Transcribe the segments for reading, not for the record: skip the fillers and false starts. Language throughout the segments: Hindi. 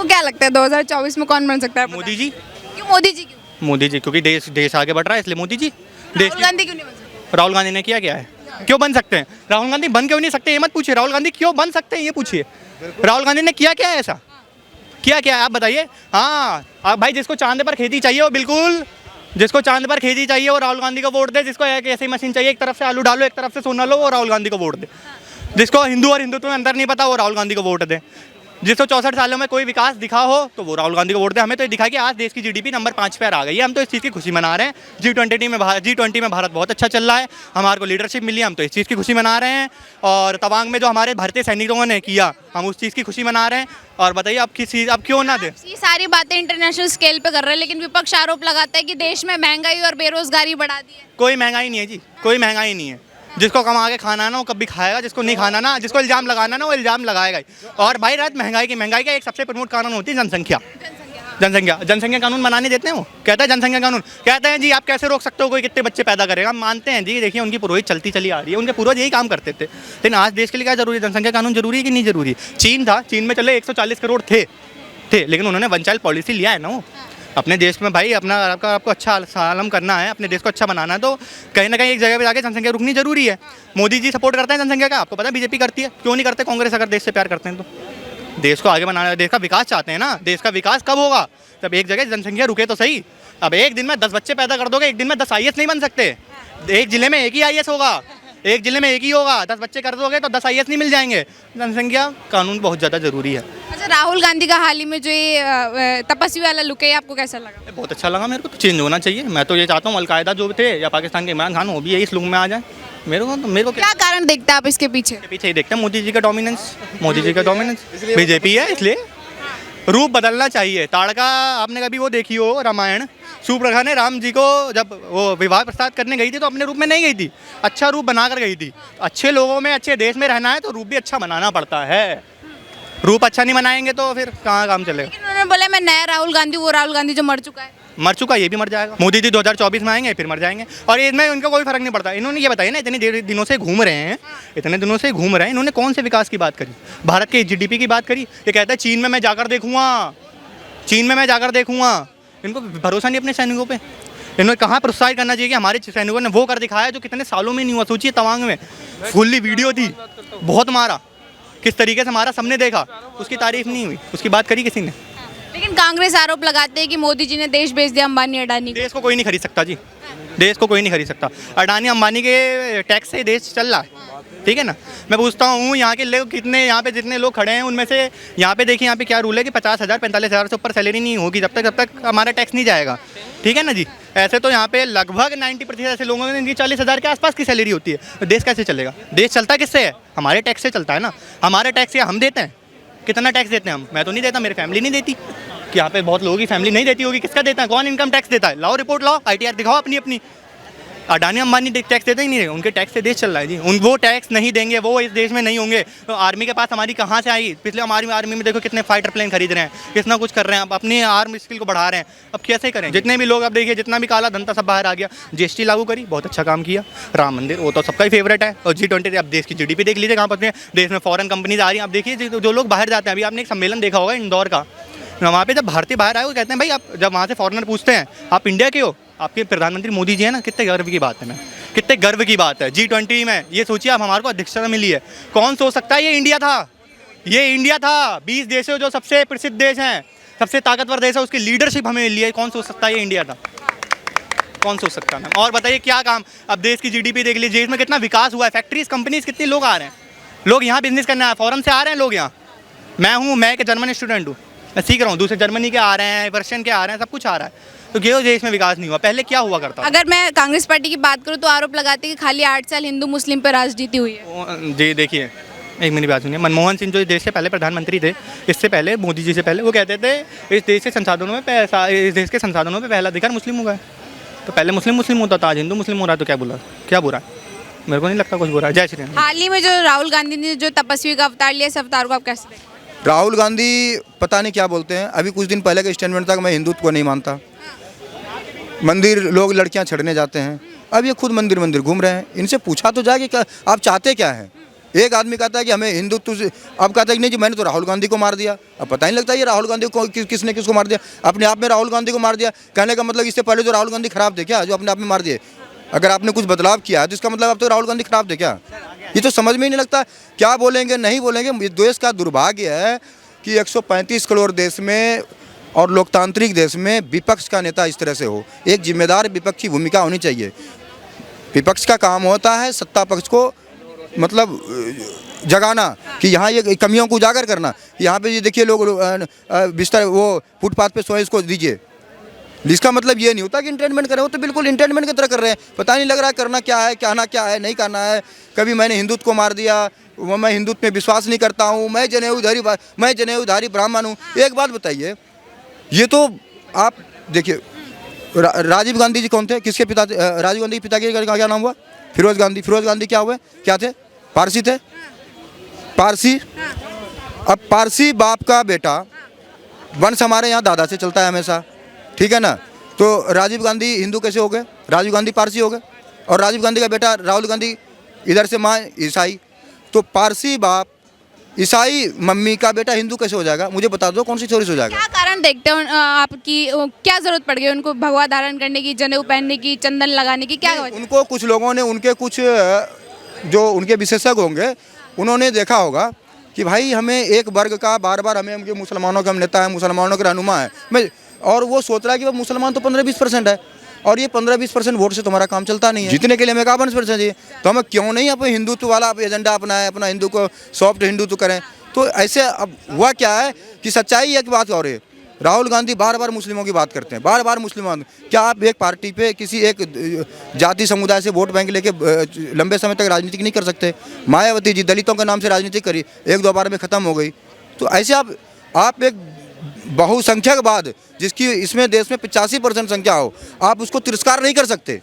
आपको क्या लगता है 2024 में कौन बन सकता है? मोदी जी। क्यों मोदी जी क्यों? मोदी जी, क्योंकि देश आगे बढ़ रहा है इसलिए मोदी जी। राहुल गांधी क्यों नहीं बन सकते? राहुल गांधी ने किया क्या है? क्यों बन सकते हैं? राहुल गांधी बन क्यों नहीं सकते ये मत पूछिए, राहुल गांधी क्यों बन सकते हैं ये पूछिए। राहुल गांधी ने किया क्या है ऐसा? किया क्या है आप बताइए। हाँ आप भाई, जिसको चांद पर खेती चाहिए वो बिल्कुल, जिसको चांद पर खेती चाहिए वो राहुल गांधी को वोट दे। जिसको एक ऐसी मशीन चाहिए, एक तरफ से आलू डालो एक तरफ से सोना लो, वो राहुल गांधी को वोट दे। जिसको हिंदू और हिंदुत्व में अंतर नहीं पता वो राहुल गांधी को वोट दे। जिसको 64 सालों में कोई विकास दिखा हो तो वो राहुल गांधी को वोट दे। हमें तो ये दिखा कि आज देश की जीडीपी नंबर 5 पर आ गई है, हम तो इस चीज़ की खुशी मना रहे हैं। G20 में भारत बहुत अच्छा चल रहा है, हमारे को लीडरशिप मिली, हम तो इस चीज़ की खुशी मना रहे हैं। और तवांग में जो हमारे भारतीय सैनिकों ने किया, हम उस चीज़ की खुशी मना रहे हैं। और बताइए अब किस चीज़, अब क्यों ना दे। ये सारी बातें इंटरनेशनल स्केल पे कर रहे हैं, लेकिन विपक्ष आरोप लगाता है कि देश में महंगाई और बेरोजगारी बढ़ा दी है। कोई महंगाई नहीं है जी, कोई महंगाई नहीं है। जिसको कमा के खाना ना वो कभी खाएगा, जिसको नहीं खाना ना, जिसको इल्जाम लगाना ना वो इल्जाम लगाएगा ही। और भाई रात महंगाई का एक सबसे प्रमुख कानून होती है जनसंख्या कानून बनाने देते हैं। वो कहता है जनसंख्या कानून, कहते हैं जी आप कैसे रोक सकते हो कोई कितने बच्चे पैदा करेगा। हम मानते हैं जी, देखिए उनकी पुरोहित चलती चली आ रही है, उनके पूर्वज यही काम करते थे। लेकिन आज देश के लिए क्या जरूरी है? जनसंख्या कानून जरूरी है कि नहीं जरूरी? चीन था, चीन में चले 140 करोड़ थे, लेकिन उन्होंने वन चाइल्ड पॉलिसी लिया है ना। वो अपने देश में भाई अपना आपको अच्छा सालम करना है, अपने देश को अच्छा बनाना है, तो कहीं ना कहीं एक जगह पे जाके जनसंख्या रुकनी जरूरी है। मोदी जी सपोर्ट करते हैं जनसंख्या का, आपको पता है बीजेपी करती है, क्यों नहीं करते कांग्रेस? अगर देश से प्यार करते हैं तो देश को आगे बनाना, देश का विकास चाहते हैं ना। देश का विकास कब होगा? जब एक जगह जनसंख्या रुके तो सही। अब एक दिन में 10 बच्चे पैदा कर दोगे, एक दिन में 10 IAS नहीं बन सकते। एक जिले में एक ही IAS होगा, एक जिले में एक ही होगा। 10 बच्चे कर दोगे तो 10 IAS नहीं मिल जाएंगे। जनसंख्या कानून बहुत ज़्यादा ज़रूरी है। अच्छा, राहुल गांधी का हाल ही में जो ये तपस्वी वाला लुक है, आपको कैसा लगा? बहुत अच्छा लगा मेरे को, तो चेंज होना चाहिए। मैं तो ये चाहता हूँ अलकायदा जो थे या पाकिस्तान के इमरान खान, वो भी यही इस लुक में आ जाए। मेरे को क्या कारण देखते हैं आप इसके पीछे? पीछे ही देखते हैं मोदी जी का डोमिनेंस, बीजेपी है इसलिए। रूप बदलना चाहिए। ताड़का आपने कभी वो देखी हो रामायण? सूर्पणखा ने राम जी को जब वो विवाह प्रसाद करने गई थी तो अपने रूप में नहीं गई थी, अच्छा रूप बनाकर गई थी। अच्छे लोगों में अच्छे देश में रहना है तो रूप भी अच्छा बनाना पड़ता है। रूप अच्छा नहीं बनाएंगे तो फिर कहाँ काम चलेगा? लेकिन उन्होंने बोला मैं नया राहुल गांधी, वो राहुल गांधी जो मर चुका है। मर चुका, ये भी मर जाएगा। मोदी जी 2024 में आएंगे फिर मर जाएंगे, और इसमें उनका कोई फर्क नहीं पड़ता। इन्होंने ये बताया ना, इतने दिनों से घूम रहे हैं, इन्होंने कौन से विकास की बात करी? भारत के GDP की बात करी? ये कहता है चीन में मैं जाकर देखूंगा। इनको भरोसा नहीं अपने सैनिकों पे। इन्होंने कहाँ प्रोत्साहित करना चाहिए कि हमारे सैनिकों ने वो कर दिखाया जो कितने सालों में नहीं हुआ। सोचिए तवांग में फुल्ली वीडियो थी, बहुत मारा, किस तरीके से मारा सबने देखा, उसकी तारीफ नहीं हुई, उसकी बात करी किसी ने? लेकिन कांग्रेस आरोप लगाते हैं कि मोदी जी ने देश बेच दिया अंबानी अडानी को। देश को कोई नहीं खरीद सकता जी, देश को कोई नहीं खरीद सकता। अडानी अंबानी के टैक्स से देश चल रहा है, ठीक है ना। मैं पूछता हूँ यहाँ के लोग कितने, यहाँ पे जितने लोग खड़े हैं उनमें से यहाँ पे देखिए, यहाँ पे क्या रूल है कि 50,000 45,000 से ऊपर सैलरी नहीं होगी जब तक हमारा टैक्स नहीं जाएगा, ठीक है ना जी। ऐसे तो यहाँ पे लगभग 90% ऐसे लोगों में इनकी 40,000 के आसपास की सैलरी होती है। तो देश कैसे चलेगा? देश चलता किससे है? हमारे टैक्स से चलता है ना। हमारे टैक्स हम देते हैं। कितना टैक्स देते हैं हम? मैं तो नहीं देता, मेरी फैमिली नहीं देती। कि यहाँ पे बहुत लोगों की फैमिली नहीं देती होगी। किसका देता है? कौन इनकम टैक्स देता है? लाओ रिपोर्ट लाओ, ITR दिखाओ अपनी। अडानी अंबानी टैक्स देते ही नहीं है, उनके टैक्स से देश चल रहा है जी। वो टैक्स नहीं देंगे, वो इस देश में नहीं होंगे तो आर्मी के पास हमारी कहाँ से आई? पिछले हमारी आर्मी में देखो कितने फाइटर प्लेन खरीद रहे हैं, कितना कुछ कर रहे हैं, अब अपनी आर्म स्किल को बढ़ा रहे हैं। अब कैसे करें? जितने भी लोग, अब देखिए जितना भी काला धन था सब बाहर आ गया। GST लागू करी, बहुत अच्छा काम किया। राम मंदिर वो तो सबका ही फेवरेट है। और G20 अब देश की GDP देख लीजिए कहाँ पर देश में फॉरेन कंपनीज आ रही हैं। अब देखिए जो लोग बाहर जाते हैं, अभी आपने एक सम्मेलन देखा होगा इंदौर का, वहाँ पे जब भारतीय बाहर आए वो कहते हैं भाई आप, जब वहाँ से फॉरेनर पूछते हैं आप इंडिया के हो, आपके प्रधानमंत्री मोदी जी है ना, कितने गर्व की बात है ना, कितने गर्व की बात है। G20 में ये सोचिए आप, हमारे को अध्यक्षता मिली है। कौन सोच सकता है ये इंडिया था। 20 देशों जो सबसे प्रसिद्ध देश हैं, सबसे ताकतवर देश है, उसकी लीडरशिप हमें मिली है। कौन सोच सकता है ये इंडिया था? कौन सोच सकता है? और बताइए क्या काम? अब देश की GDP देख लीजिए, देश में कितना विकास हुआ है। फैक्ट्रीज, कंपनीज, कितने लोग आ रहे हैं, लोग यहाँ बिजनेस करने आए, फॉरेन से आ रहे हैं लोग यहाँ। मैं एक जर्मन स्टूडेंट हूँ, मैं सीख रहा हूँ। दूसरे जर्मनी के आ रहे हैं, वर्षन के आ रहे हैं, सब कुछ आ रहा है। तो ये देश में विकास नहीं हुआ। पहले क्या हुआ करता? अगर मैं कांग्रेस पार्टी की बात करूं तो आरोप लगाते हैं कि खाली 8 साल हिंदू मुस्लिम पर राजनीति हुई है। जी देखिए, एक मेरी बात सुनिए। मनमोहन सिंह जो देश के पहले प्रधानमंत्री थे, इससे पहले मोदी जी से पहले, वो कहते थे इस देश के संसाधनों में पहला अधिकार मुस्लिम होगा। तो पहले मुस्लिम होता था, आज हिंदू मुस्लिम हो रहा है। तो क्या बुरा? मेरे को नहीं लगता कुछ बुरा है। जय श्री राम। हाल ही में जो राहुल गांधी ने जो तपस्वी का अवतार लिया, इस अवतार को आप कैसे देखते हैं? राहुल गांधी पता नहीं क्या बोलते हैं। अभी कुछ दिन पहले का स्टेटमेंट था कि मैं हिंदुत्व को नहीं मानता। मंदिर लोग लड़कियां छड़ने जाते हैं, अब ये खुद मंदिर घूम रहे हैं। इनसे पूछा तो जाए कि क्या आप चाहते क्या हैं? एक आदमी कहता है कि हमें हिंदुत्व से, अब कहता है कि नहीं जी मैंने तो राहुल गांधी को मार दिया। अब पता नहीं लगता ये राहुल गांधी को किसने किसको मार दिया। अपने आप में राहुल गांधी को मार दिया, कहने का मतलब इससे पहले तो राहुल गांधी खराब थे क्या, जो अपने आप में मार दिए। अगर आपने कुछ बदलाव किया है तो इसका मतलब अब तो राहुल गांधी खराब थे क्या। ये तो समझ में ही नहीं लगता क्या बोलेंगे नहीं बोलेंगे। देश का दुर्भाग्य है कि 135 करोड़ देश में और लोकतांत्रिक देश में विपक्ष का नेता इस तरह से हो। एक जिम्मेदार विपक्ष की भूमिका होनी चाहिए। विपक्ष का काम होता है सत्ता पक्ष को मतलब जगाना कि यहाँ ये कमियों को उजागर करना। यहाँ पे ये देखिए लोग बिस्तर वो फुटपाथ पे सोए, इसको दीजिए। इसका मतलब ये नहीं होता कि इंटरटेनमेंट करें, वो तो बिल्कुल इंटरटेनमेंट की तरह कर रहे हैं। पता नहीं लग रहा है करना क्या है, कहना क्या है, नहीं करना है। कभी मैंने हिंदुत्व को मार दिया, मैं हिंदुत्व में विश्वास नहीं करता हूँ, मैं जनेऊधारी ब्राह्मण हूँ। एक बात बताइए, ये तो आप देखिए राजीव गांधी जी कौन थे, किसके पिता थे? राजीव गांधी के पिता के क्या नाम हुआ? फिरोज गांधी। फिरोज गांधी क्या हुए, क्या थे? पारसी थे, पारसी। अब पारसी बाप का बेटा, वंश हमारे यहाँ दादा से चलता है हमेशा, ठीक है ना। तो राजीव गांधी हिंदू कैसे हो गए? राजीव गांधी पारसी हो गए। और राजीव गांधी का बेटा राहुल गांधी, इधर से माँ ईसाई, तो पारसी बाप ईसाई मम्मी का बेटा हिंदू कैसे हो जाएगा? मुझे बता दो कौन सी चोरी से हो जाएगा? क्या कारण देखते हो आपकी, क्या जरूरत पड़ गई उनको भगवा धारण करने की, जनेऊ पहनने की, चंदन लगाने की, क्या वजह? उनको कुछ लोगों ने, उनके कुछ जो उनके विशेषज्ञ होंगे, उन्होंने देखा होगा कि भाई हमें एक वर्ग का बार बार हमें मुसलमानों का हम नेता है, मुसलमानों के रहनुमा है, मैं, और वो सोच रहा है कि वो मुसलमान तो 15-20% है और ये 15-20% वोट से तुम्हारा काम चलता नहीं है। जीतने के लिए हमें 51% चाहिए, तो हमें क्यों नहीं अपने हिंदुत्व वाला एजेंडा अपनाएं, अपना हिंदू को सॉफ्ट हिंदुत्व करें। तो ऐसे अब हुआ क्या है कि सच्चाई एक बात और है, राहुल गांधी बार बार मुस्लिमों की बात करते हैं, बार बार मुस्लिमान। क्या आप एक पार्टी पे किसी एक जाति समुदाय से वोट बैंक लेके लंबे समय तक राजनीति नहीं कर सकते? मायावती जी दलितों के नाम से राजनीति करी, 1-2 बार में ख़त्म हो गई। तो ऐसे आप एक बहुसंख्यकवाद जिसकी इसमें देश में 85% संख्या हो, आप उसको तिरस्कार नहीं कर सकते,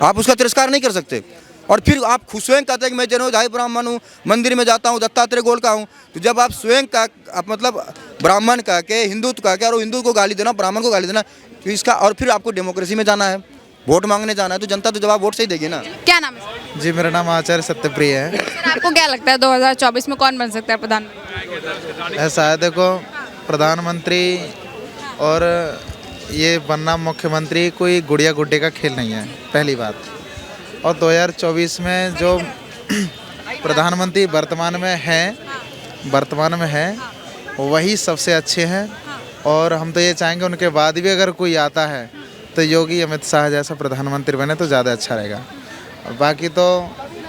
आप उसका तिरस्कार नहीं कर सकते। और फिर आप खुद स्वयं कहते हैं कि मैं जनेऊधारी ब्राह्मण हूँ, मंदिर में जाता हूँ, दत्तात्रेय गोल का हूँ। तो जब आप स्वयं का आप मतलब ब्राह्मण कह के, हिंदुत्व कह के, और हिंदू को गाली देना, ब्राह्मण को गाली देना, तो इसका, और फिर आपको डेमोक्रेसी में जाना है, वोट मांगने जाना है, तो जनता तो जवाब वोट से ही देगी ना। क्या नाम है? जी मेरा नाम आचार्य सत्यप्रिय है। सर आपको क्या लगता है 2024 में कौन बन सकता है प्रधानमंत्री? ऐसा है, देखो प्रधानमंत्री और ये बनना मुख्यमंत्री कोई गुड़िया गुड्डे का खेल नहीं है, पहली बात। और 2024 में जो प्रधानमंत्री वर्तमान में है वही सबसे अच्छे हैं। और हम तो ये चाहेंगे उनके बाद भी अगर कोई आता है तो योगी अमित शाह जैसा प्रधानमंत्री बने तो ज़्यादा अच्छा रहेगा। और बाकी तो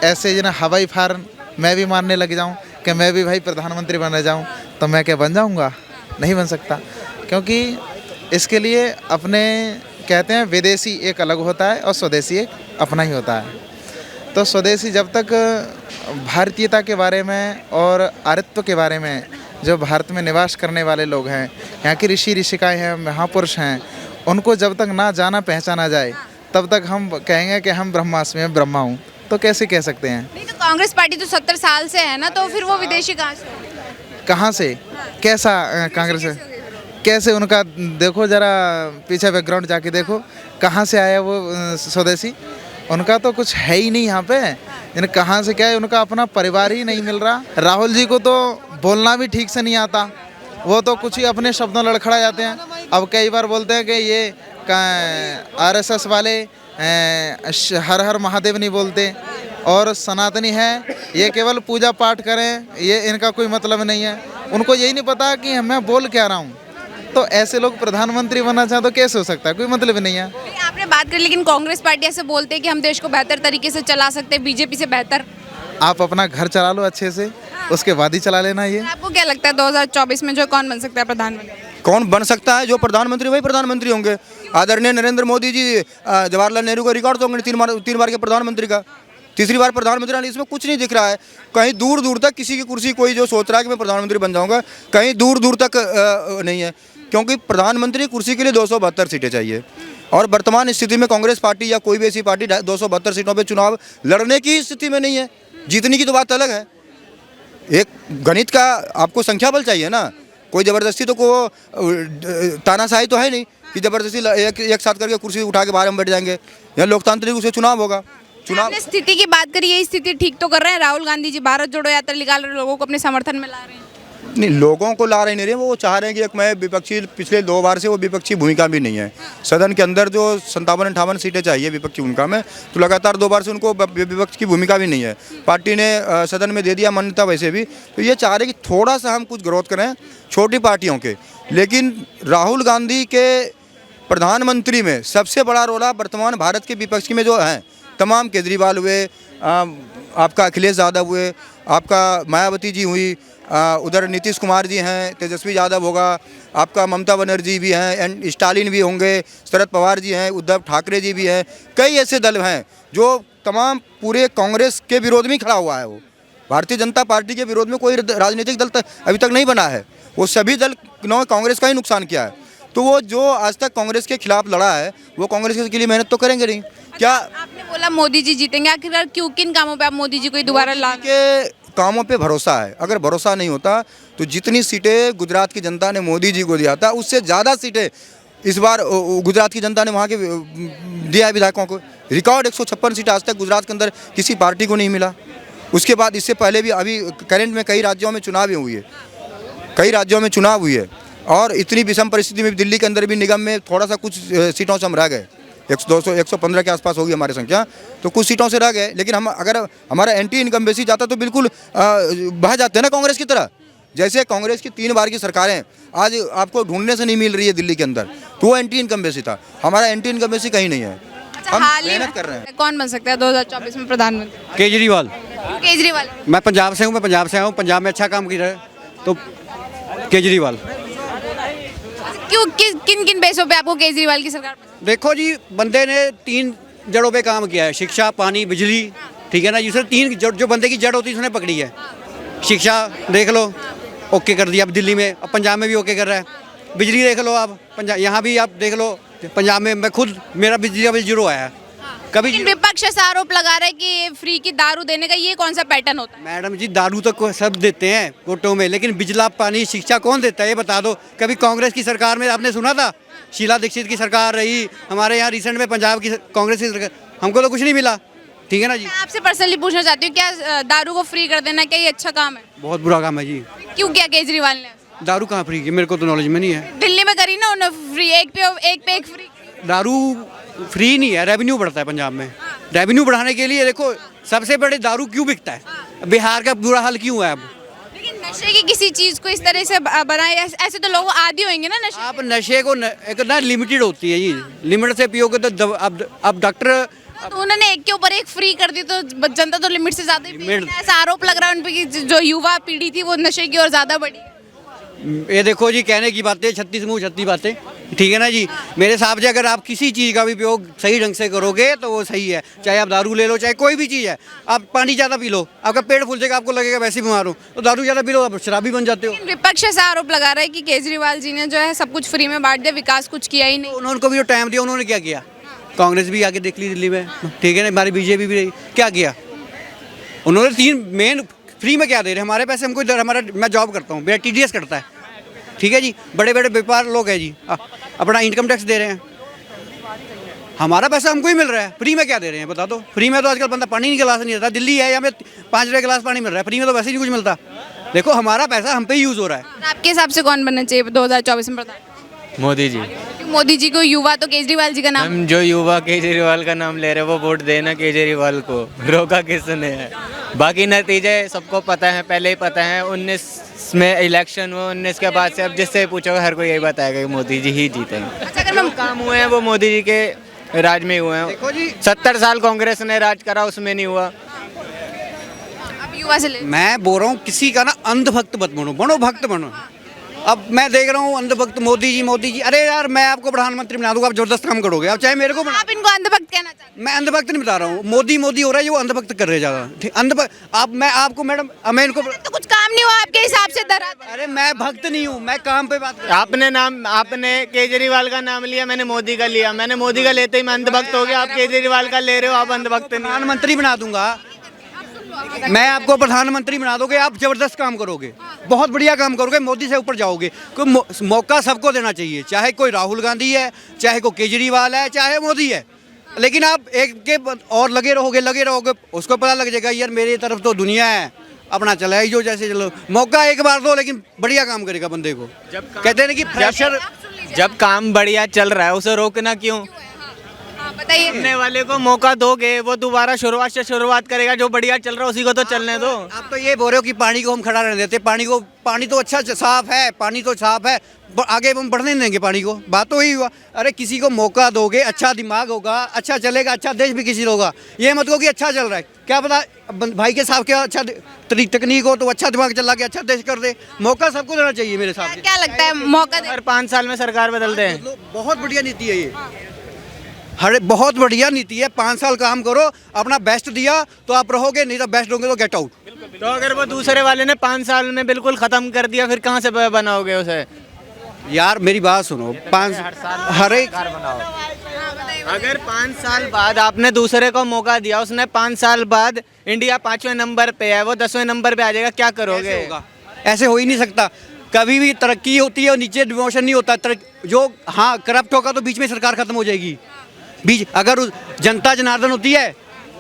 ऐसे जो ना हवाई फार मैं भी मारने लग जाऊं कि मैं भी भाई प्रधानमंत्री बनने जाऊं, तो मैं क्या बन जाऊंगा? नहीं बन सकता, क्योंकि इसके लिए अपने कहते हैं विदेशी एक अलग होता है और स्वदेशी एक अपना ही होता है। तो स्वदेशी जब तक भारतीयता के बारे में और आर्यत्व के बारे में, जो भारत में निवास करने वाले लोग हैं, यहाँ की ऋषि ऋषिकाएँ हैं, महापुरुष हैं, उनको जब तक ना जाना पहचाना जाए तब तक हम कहेंगे कि हम ब्रह्मास्मि में ब्रह्मा हूँ, तो कैसे कह सकते हैं? नहीं तो कांग्रेस पार्टी तो 70 साल से है ना, तो फिर वो विदेशी कहाँ से? कैसा कांग्रेस है? कैसे उनका देखो जरा पीछे बैकग्राउंड जाके देखो, कहाँ से आया वो स्वदेशी? उनका तो कुछ है ही नहीं यहाँ पे। यानी कहाँ से क्या है, उनका अपना परिवार ही नहीं मिल रहा। राहुल जी को तो बोलना भी ठीक से नहीं आता, वो तो कुछ ही अपने शब्दों लड़खड़ा जाते हैं। अब कई बार बोलते हैं कि ये RSS वाले हर हर महादेव नहीं बोलते, और सनातनी है ये केवल पूजा पाठ करें, ये इनका कोई मतलब नहीं है। उनको यही नहीं पता कि मैं बोल क्या रहा हूँ। तो ऐसे लोग प्रधानमंत्री बनना चाहें तो कैसे हो सकता है? कोई मतलब नहीं है। आपने बात कर, लेकिन कांग्रेस पार्टी ऐसे बोलते हैं कि हम देश को बेहतर तरीके से चला सकते हैं, बीजेपी से बेहतर। आप अपना घर चला लो अच्छे से, उसके बाद ही चला लेना। ये आपको क्या लगता है 2024 में जो कौन बन सकता है प्रधानमंत्री? कौन बन सकता है? जो प्रधानमंत्री वही प्रधानमंत्री होंगे। आदरणीय नरेंद्र मोदी जी जवाहरलाल नेहरू का रिकॉर्ड तो होंगे 3 बार के प्रधानमंत्री का, तीसरी बार प्रधानमंत्री। इसमें कुछ नहीं दिख रहा है। कहीं दूर दूर तक किसी की कुर्सी, कोई जो सोच रहा है कि मैं प्रधानमंत्री बन जाऊंगा, कहीं दूर दूर तक नहीं है। क्योंकि प्रधानमंत्री कुर्सी के लिए 272 सीटें चाहिए, और वर्तमान स्थिति में कांग्रेस पार्टी या कोई भी ऐसी पार्टी 272 सीटों पे चुनाव लड़ने की स्थिति में नहीं है। जीतने की तो बात अलग है। एक गणित का आपको संख्या बल चाहिए ना, कोई ज़बरदस्ती तो को तानाशाही तो है नहीं कि ज़बरदस्ती एक साथ करके कुर्सी उठा के बाहर में बैठ जाएंगे। यहाँ लोकतांत्रिक रूप से चुनाव होगा, चुनाव आपने स्थिति की बात करी, यही स्थिति ठीक तो कर रहे हैं राहुल गांधी जी? भारत जोड़ो यात्रा निकाल रहे हैं, लोगों को अपने समर्थन में ला रहे हैं। नहीं, लोगों को ला रहे नहीं रहे, वो चाह रहे हैं कि एक मैं विपक्षी, पिछले 2 बार से वो विपक्षी भूमिका भी नहीं है सदन के अंदर, जो 57-58 सीटें चाहिए विपक्षी भूमिका में, तो लगातार 2 बार से उनको विपक्ष की भूमिका भी नहीं है। पार्टी ने सदन में दे दिया मान्यता वैसे भी, तो ये चाह रहे कि थोड़ा सा हम कुछ ग्रोथ करें छोटी पार्टियों के। लेकिन राहुल गांधी के प्रधानमंत्री में सबसे बड़ा रोल है वर्तमान भारत के विपक्ष में जो हैं तमाम, केजरीवाल हुए, आपका अखिलेश यादव हुए, आपका मायावती जी हुई, उधर नीतीश कुमार जी हैं, तेजस्वी यादव होगा, आपका ममता बनर्जी भी हैं, एंड स्टालिन भी होंगे, शरद पवार जी हैं, उद्धव ठाकरे जी भी हैं। कई ऐसे दल हैं जो तमाम पूरे कांग्रेस के विरोध में खड़ा हुआ है। वो भारतीय जनता पार्टी के विरोध में कोई राजनीतिक दल अभी तक नहीं बना है। वो सभी दल ने कांग्रेस का ही नुकसान किया है। तो वो जो आज तक कांग्रेस के खिलाफ लड़ा है वो कांग्रेस के लिए मेहनत तो करेंगे नहीं। क्या आपने बोला मोदी जी जीतेंगे, आखिरकार क्यों, किन कामों पे आप मोदी जी को ही दोबारा ला? के कामों पे भरोसा है। अगर भरोसा नहीं होता तो जितनी सीटें गुजरात की जनता ने मोदी जी को दिया था उससे ज़्यादा सीटें इस बार गुजरात की जनता ने वहाँ के दिया है विधायकों को। रिकॉर्ड 156 सीट आज तक गुजरात के अंदर किसी पार्टी को नहीं मिला। उसके बाद इससे पहले भी अभी करंट में कई राज्यों में चुनाव हुई है, कई राज्यों में चुनाव हुई है, और इतनी विषम परिस्थिति में दिल्ली के अंदर भी निगम में थोड़ा सा कुछ सीटों से हम रह गए। 115 के आसपास होगी हमारी संख्या, तो कुछ सीटों से रह गए। लेकिन हम अगर हमारा एंटी इनकम्बेंसी जाता तो बिल्कुल बह जाते हैं ना कांग्रेस की तरह। जैसे कांग्रेस की 3 बार की सरकारें आज आपको ढूंढने से नहीं मिल रही है दिल्ली के अंदर, तो वो एंटी इनकम्बेंसी था। हमारा एंटी इनकम्बेंसी कहीं नहीं है, हम मेहनत कर रहे हैं। कौन बन सकता है 2024 में प्रधानमंत्री? केजरीवाल। क्यों केजरीवाल? मैं पंजाब से हूँ, मैं पंजाब से आया हूँ, पंजाब में अच्छा काम किया है तो केजरीवाल। क्यों, किन किन बेसों पे आपको केजरीवाल की सरकार पसंद? देखो जी, बंदे ने 3 जड़ों पे काम किया है, शिक्षा, पानी, बिजली, ठीक है ना। जिसने 3 जो बंदे की जड़ होती है उसने पकड़ी है। शिक्षा देख लो, ओके कर दिया अब दिल्ली में, अब पंजाब में भी ओके कर रहा है। बिजली देख लो आप, पंजाब यहाँ भी आप देख लो, पंजाब में मैं खुद, मेरा बिजली का बिल 0 आया है कभी। लेकिन विपक्ष ऐसा आरोप लगा रहा है कि फ्री की दारू देने का ये कौन सा पैटर्न होता है? मैडम जी, दारू तो सब देते हैं कोटों में, लेकिन बिजला, पानी, शिक्षा कौन देता है ये बता दो। कभी कांग्रेस की सरकार में आपने सुना था? शीला दीक्षित की सरकार रही हमारे यहाँ रिसेंट में, पंजाब की कांग्रेस की सरकार, हमको तो कुछ नहीं मिला, ठीक है ना जी। मैं आपसे पर्सनली पूछना चाहती हूँ, क्या दारू को फ्री कर देना क्या ये अच्छा काम है? बहुत बुरा काम है जी। क्यों किया केजरीवाल ने? दारू कहाँ फ्री की, मेरे को तो नॉलेज में नहीं है। दिल्ली में करी ना उन्होंने फ्री, एक पे एक फ्री। दारू फ्री नहीं है, रेवेन्यू बढ़ता है पंजाब में। रेवेन्यू बढ़ाने के लिए देखो, सबसे बड़े दारू क्यों बिकता है, बिहार का बुरा हाल क्यों है अब। लेकिन नशे की किसी चीज को इस तरह से बनाए, ऐसे तो लोग आदी होंगे ना नशे। आप नशे को एक ना लिमिटेड होती है जी, लिमिट से पियोगे तो अब डॉक्टर, तो उन्होंने एक के ऊपर एक फ्री कर दी तो जनता तो लिमिट से ज्यादा ही पी रही है। ऐसा आरोप लग रहा है उन पे कि जो युवा पीढ़ी थी वो नशे की ओर ज्यादा बढ़ी। ये देखो जी, कहने की बातें 36 मुँह 36 बातें, ठीक है ना जी। मेरे हिसाब से अगर आप किसी चीज़ का भी उपयोग सही ढंग से करोगे तो वो सही है। चाहे आप दारू ले लो, चाहे कोई भी चीज़ है। आप पानी ज़्यादा पी लो, आपका पेट फूल जाएगा, आपको लगेगा वैसे ही बीमार हो, तो दारू ज़्यादा पी लो, आप शराबी बन जाते हो। विपक्ष ऐसा आरोप लगा रहा है कि केजरीवाल जी ने जो है सब कुछ फ्री में बांट दिया, विकास कुछ किया ही नहीं। उन्होंने को भी जो टाइम दिया उन्होंने क्या किया? कांग्रेस भी आके देख ली दिल्ली में, ठीक है ना, हमारी बीजेपी भी रही, क्या किया उन्होंने? 3 मेन फ्री में क्या दे रहे हैं? हमारे पैसे हमको इधर, हमारा, मैं जॉब करता हूँ, मेरा TDS करता है, ठीक है जी। बड़े बड़े व्यापार लोग हैं जी, अपना इनकम टैक्स दे रहे हैं, हमारा पैसा हमको ही मिल रहा है। फ्री में क्या दे रहे हैं बता दो? फ्री में तो आजकल बंदा पानी नहीं गिलास नहीं देता। दिल्ली है, यहाँ पे 5 रुपये गिलास पानी मिल रहा है, फ्री में तो वैसे ही नहीं कुछ मिलता। देखो, हमारा पैसा हम पे ही यूज़ हो रहा है। आपके हिसाब से कौन बनना चाहिए 2024 में प्रधान? मोदी जी। मोदी जी को युवा तो केजरीवाल जी का नाम। हम जो युवा केजरीवाल का नाम ले रहे हैं वो वोट देना केजरीवाल को, रोका किसने है? बाकी नतीजे सबको पता है, पहले ही पता है। 19 में इलेक्शन हुआ, 19 के बाद से अब जिससे पूछोगे हर कोई यही बताएगा कि मोदी जी ही जीतेंगे। जो काम हुए हैं वो मोदी जी के राज में हुए हैं। देखो जी, 70 साल कांग्रेस ने राज करा, उसमें नहीं हुआ। अब युवा से ले। मैं बोल रहा हूँ किसी का ना अंधभक्त मत बनो, बनो भक्त बनो। अब मैं देख रहा हूँ अंधभक्त मोदी जी, अरे यार मैं आपको प्रधानमंत्री बना दूंगा, आप जबरदस्त काम करोगे, आप चाहे मेरे को बना। आप इनको अंधभक्त कहना चाहते हैं? मैं अंधभक्त नहीं बता रहा हूँ, मोदी हो रहा है, वो अंधभक्त कर रहे ज़्यादा अंधभक्त। आप, मैं आपको मैडम, मैं इनको, तो कुछ काम नहीं हुआ आपके हिसाब से धरा? अरे मैं भक्त नहीं हूँ, मैं काम पे बात कर। आपने केजरीवाल का नाम लिया, मैंने मोदी का लिया। मैंने मोदी का लेते ही मैं अंधभक्त हो गया। आप केजरीवाल का ले रहे हो, आप अंधभक्त नहीं। प्रधानमंत्री बना दूंगा मैं आपको, प्रधानमंत्री बना दोगे, आप जबरदस्त काम करोगे, बहुत बढ़िया काम करोगे, मोदी से ऊपर जाओगे। कोई मौका सबको देना चाहिए, चाहे कोई राहुल गांधी है, चाहे कोई केजरीवाल है, चाहे मोदी है। लेकिन आप एक के और लगे रहोगे उसको पता लग जाएगा यार मेरी तरफ तो दुनिया है, अपना चला ही जो जैसे चलो। मौका एक बार दो, लेकिन बढ़िया काम करेगा बंदे को। कहते हैं ना कि प्रेशर, जब काम बढ़िया चल रहा है उसे रोकना क्यों? बताइए। करने वाले को मौका दोगे वो दोबारा शुरुआत से शुरुआत करेगा, जो बढ़िया चल रहा है उसी को तो चलने दो। आप तो ये बोल रहे हो कि पानी को हम खड़ा रहने देते, पानी तो अच्छा साफ है, पानी तो साफ है, आगे हम बढ़ने नहीं देंगे पानी को। बात तो यही हुआ। अरे किसी को मौका दोगे, अच्छा दिमाग होगा, अच्छा चलेगा, अच्छा देश भी किसी होगा। ये मत कहो कि अच्छा चल रहा है, क्या पता भाई के साथ क्या अच्छा तकनीक हो तो अच्छा दिमाग चला के अच्छा देश कर दे। मौका सबको देना चाहिए मेरे साथ। क्या लगता है मौका हर 5 साल में सरकार बदलते हैं। बहुत बढ़िया नीति है ये, बहुत बढ़िया नीति है। 5 साल काम करो, अपना बेस्ट दिया तो आप रहोगे, नहीं तो बेस्ट होंगे तो गेट आउट। तो अगर वो दूसरे वाले ने 5 साल में बिल्कुल खत्म कर दिया, फिर कहाँ से बनाओगे उसे? यार मेरी बात सुनो, 5 हर एक अगर 5 साल बाद आपने दूसरे को मौका दिया, उसने 5 साल बाद इंडिया 5वें नंबर पे है, वो 10वें नंबर पे आ जाएगा, क्या करोगे? होगा, ऐसे हो ही नहीं सकता। कभी भी तरक्की होती है और नीचे डिमोशन नहीं होता। जो हाँ करप्ट होगा तो बीच में सरकार खत्म हो जाएगी। अगर जनता जनार्दन होती है,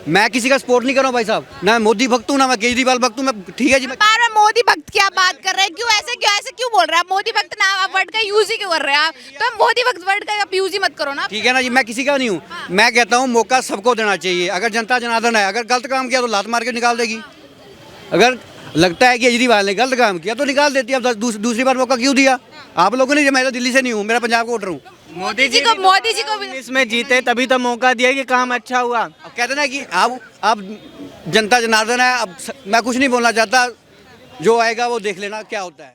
मैं किसी का सपोर्ट नहीं कर रहा हूँ भाई साहब, ना मोदी भक्त हूँ ना मैं केजरीवाल भक्त हूँ। मैं ठीक है जी, मैं बार मोदी भक्त की आप बात कर रहे हैं, क्यों ऐसे क्यों बोल रहे हैं आप? मोदी भक्त ना आप वर्ड का यूज ही क्यों कर रहे हैं आप? तो आप मोदी भक्त वर्ड का आप यूज ही मत करो ना। ठीक है ना जी, मैं किसी का नहीं हूँ। मैं कहता हूँ मौका सबको देना चाहिए। अगर जनता जनार्दन है, अगर गलत काम किया तो लात मार के निकाल देगी। अगर लगता है कि केजरीवाल ने गलत काम किया तो निकाल देती है। अब दूसरी बार मौका क्यों दिया आप लोगों ने? मैं तो दिल्ली से नहीं हूँ, मेरा पंजाब का वोटर हूँ। मोदी जी को इसमें जीते तभी तो मौका दिया कि काम अच्छा हुआ। अब कहते ना कि आप जनता जनार्दन है। अब मैं कुछ नहीं बोलना चाहता, जो आएगा वो देख लेना क्या होता है।